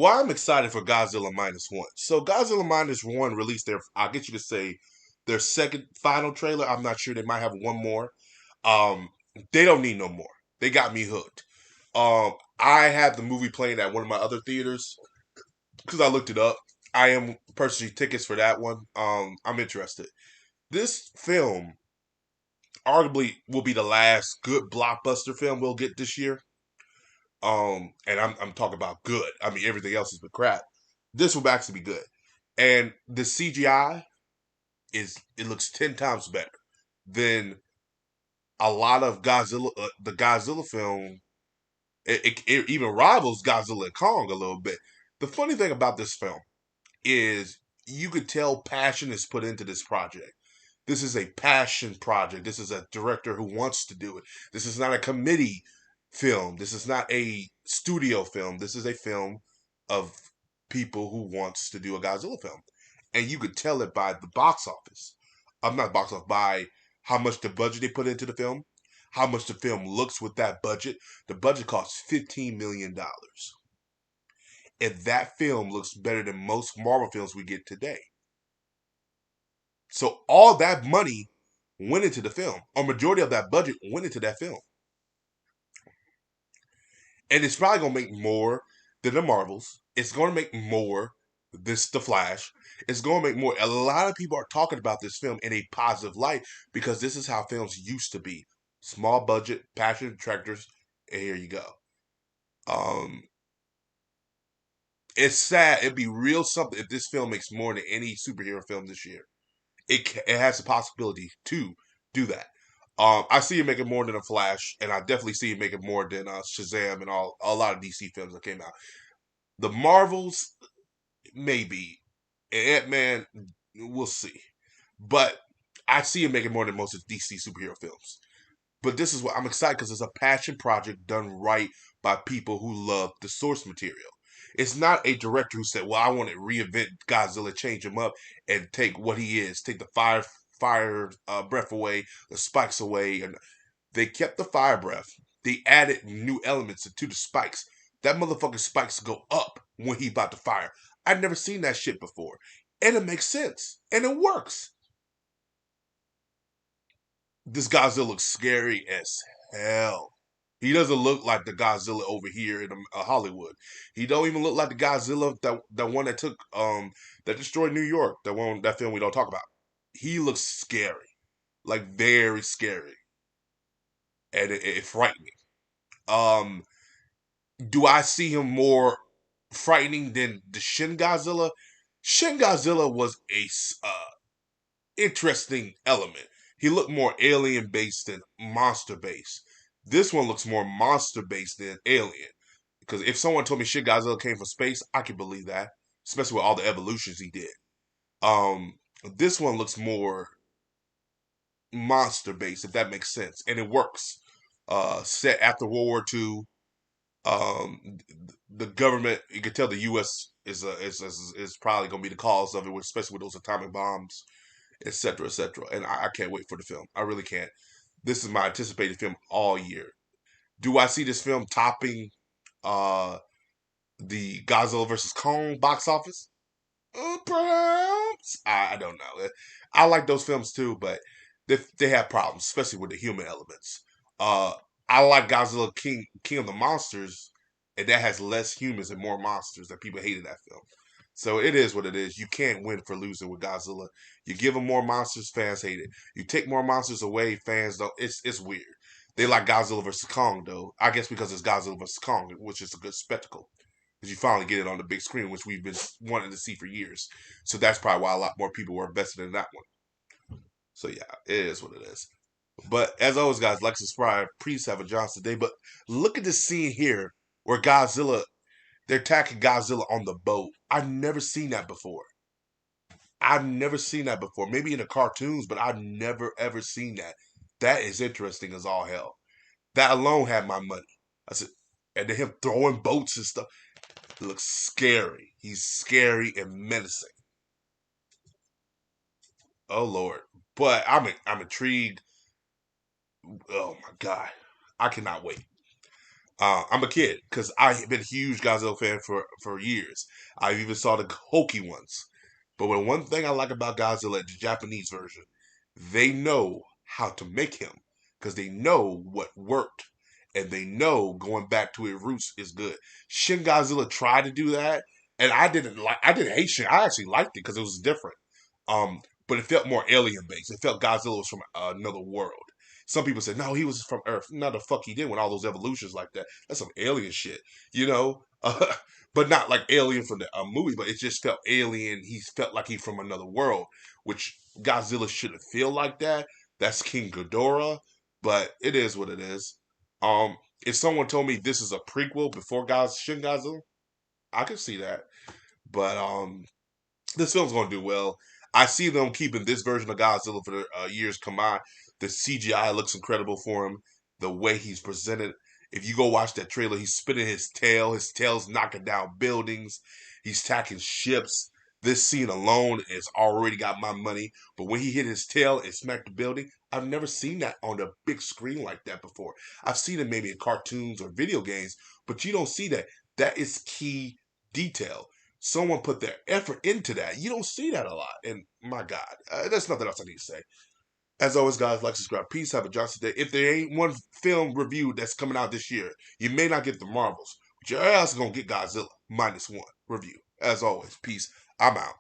Well, I'm excited for Godzilla Minus One. So Godzilla Minus One released their, I guess you could say, their second final trailer. I'm not sure, they might have one more. Um, they don't need no more. They got me hooked. I had the movie playing at one of my other theaters because I looked it up. I am purchasing tickets for that one. I'm interested. This film arguably will be the last good blockbuster film we'll get this year. And I'm talking about good. I mean, everything else has been crap. This will actually be good. And the CGI it looks 10 times better than a lot of Godzilla. The Godzilla film, it even rivals Godzilla and Kong a little bit. The funny thing about this film is you could tell passion is put into this project. This is a passion project. This is a director who wants to do it. This is not a committee film. This is not a studio film. This is a film of people who wants to do a Godzilla film. And you could tell it by the box office. I'm not box office, by how much the budget they put into the film, how much the film looks with that budget. The budget costs $15 million. And that film looks better than most Marvel films we get today. So all that money went into the film. A majority of that budget went into that film. And it's probably gonna make more than the Marvels. It's gonna make more than the Flash. It's gonna make more. A lot of people are talking about this film in a positive light because this is how films used to be. Small budget, passionate directors, and here you go. Um, it's sad. It'd be real something if this film makes more than any superhero film this year. It has the possibility to do that. I see it making more than a Flash, and I definitely see it making more than Shazam and all a lot of DC films that came out. The Marvels, maybe, and Ant-Man, we'll see. But I see it making more than most of DC superhero films. But this is what I'm excited because it's a passion project done right by people who love the source material. It's not a director who said, "Well, I want to reinvent Godzilla, change him up, and take what he is, take the fire breath away, the spikes away." And they kept the fire breath. They added new elements to the spikes. That motherfucking spikes go up when he about to fire. I've never seen that shit before, and it makes sense, and it works. This Godzilla looks scary as hell. He doesn't look like the Godzilla over here in Hollywood. He don't even look like the Godzilla that one that took that destroyed New York. That film we don't talk about. He looks scary, like very scary, and it frightened me. Um, do I see him more frightening than the Shin Godzilla? Shin Godzilla was a interesting element. He looked more alien based than monster based. This one looks more monster based than alien. Because if someone told me shit Godzilla came from space, I could believe that, especially with all the evolutions he did. Um, this one looks more monster based, if that makes sense, and it works. Set after World War II, the government, you can tell the U.S. is probably going to be the cause of it, especially with those atomic bombs, etc., etc. And I can't wait for the film. I really can't. This is my anticipated film all year. Do I see this film topping uh, the Godzilla versus Kong box office? Perhaps. I don't know. I like those films too, but they have problems, especially with the human elements. Uh, I like Godzilla King of the Monsters, and that has less humans and more monsters that people hated that film. So it is what it is. You can't win for losing with Godzilla. You give them more monsters, fans hate it. You take more monsters away, fans don't. It's weird. They like Godzilla versus Kong though. I guess because it's Godzilla versus Kong, which is a good spectacle because you finally get it on the big screen, which we've been wanting to see for years. So that's probably why a lot more people were invested in that one. So yeah, it is what it is. But as always, guys, like, subscribe. Please have a Johnson day. But look at this scene here where they're attacking Godzilla on the boat. I've never seen that before. I've never seen that before. Maybe in the cartoons, but I've never ever seen that. That is interesting as all hell. That alone had my money. I said, and then him throwing boats and stuff. It looks scary. He's scary and menacing. Oh Lord. But I'm intrigued. Oh my God. I cannot wait. I'm a kid because I've been a huge Godzilla fan for years. I even saw the hokey ones. But when one thing I like about Godzilla, the Japanese version, they know how to make him because they know what worked, and they know going back to its roots is good. Shin Godzilla tried to do that, and I didn't hate Shin. I actually liked it because it was different. But it felt more alien based. It felt Godzilla was from another world. Some people said, no, he was from Earth. No, the fuck he did when all those evolutions like that. That's some alien shit, you know? But not like alien from the movie, but it just felt alien. He felt like he's from another world, which Godzilla shouldn't feel like that. That's King Ghidorah, but it is what it is. If someone told me this is a prequel before Shin Godzilla, I could see that. But this film's gonna do well. I see them keeping this version of Godzilla for the years come on. The CGI looks incredible for him. The way he's presented. If you go watch that trailer, he's spinning his tail. His tail's knocking down buildings. He's attacking ships. This scene alone has already got my money. But when he hit his tail and smacked the building, I've never seen that on the big screen like that before. I've seen it maybe in cartoons or video games, but you don't see that. That is key detail. Someone put their effort into that. You don't see that a lot. And my God, there's nothing else I need to say. As always, guys, like, subscribe. Peace. Have a Johnson day. If there ain't one film review that's coming out this year, you may not get the Marvels, but your ass is going to get Godzilla -1 review. As always, peace. I'm out.